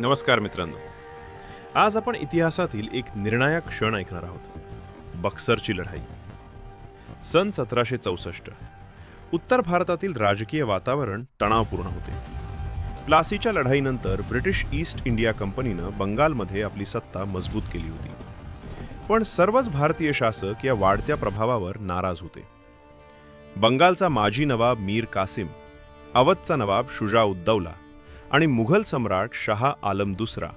नमस्कार मित्रांनो. आज आपण इतिहासातील एक निर्णायक क्षण ऐकणार आहोत. बक्सरची लढाई. सन 1764. उत्तर भारतातील राजकीय वातावरण तणावपूर्ण होते. प्लासीच्या लढाईनंतर ब्रिटिश ईस्ट इंडिया कंपनीनं बंगालमध्ये आपली सत्ता मजबूत केली होती. पण सर्वच भारतीय शासक या वाढत्या प्रभावावर नाराज होते. बंगालचा माजी नवाब मीर कासिम, अवधचा नवाब शुजा उद्दौला आणि मुघल सम्राट शहा आलम दुसरा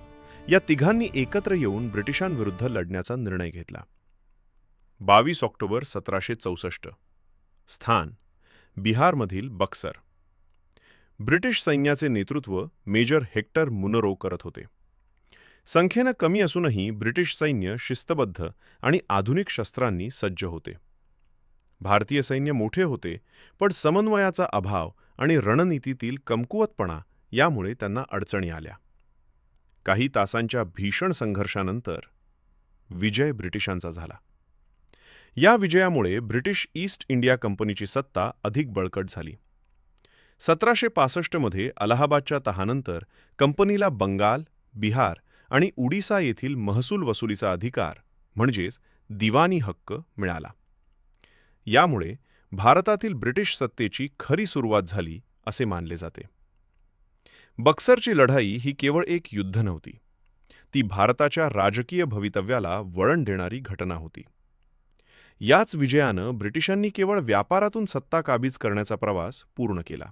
या तिघांनी एकत्र येऊन ब्रिटिशांविरुद्ध लढण्याचा निर्णय घेतला. 22 ऑक्टोबर 1764. स्थान बिहारमधील बक्सर. ब्रिटिश सैन्याचे नेतृत्व मेजर हेक्टर मुनरो करत होते. संख्येनं कमी असूनही ब्रिटिश सैन्य शिस्तबद्ध आणि आधुनिक शस्त्रांनी सज्ज होते. भारतीय सैन्य मोठे होते, पण समन्वयाचा अभाव आणि रणनीतीतील कमकुवतपणा यामुळे त्यांना अडचणी आल्या. काही तासांच्या भीषण संघर्षानंतर विजय ब्रिटिशांचा झाला. या विजयामुळे ब्रिटिश ईस्ट इंडिया कंपनीची सत्ता अधिक बळकट झाली. 1765 मध्ये अलाहाबादच्या तहानंतर कंपनीला बंगाल, बिहार आणि उडिसा येथील महसूल वसुलीचा अधिकार म्हणजेच दिवानी हक्क मिळाला. यामुळे भारतातील ब्रिटिश सत्तेची खरी सुरुवात झाली असे मानले जाते. बक्सरची लढाई ही केवळ एक युद्ध नव्हती. ती भारताच्या राजकीय भवितव्याला वळण देणारी घटना होती. याच विजयानं ब्रिटिशांनी केवळ व्यापारातून सत्ता काबीज करण्याचा प्रवास पूर्ण केला.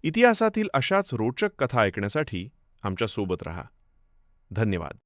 इतिहासातील अशाच रोचक कथा ऐकण्यासाठी आमच्या सोबत रहा. धन्यवाद.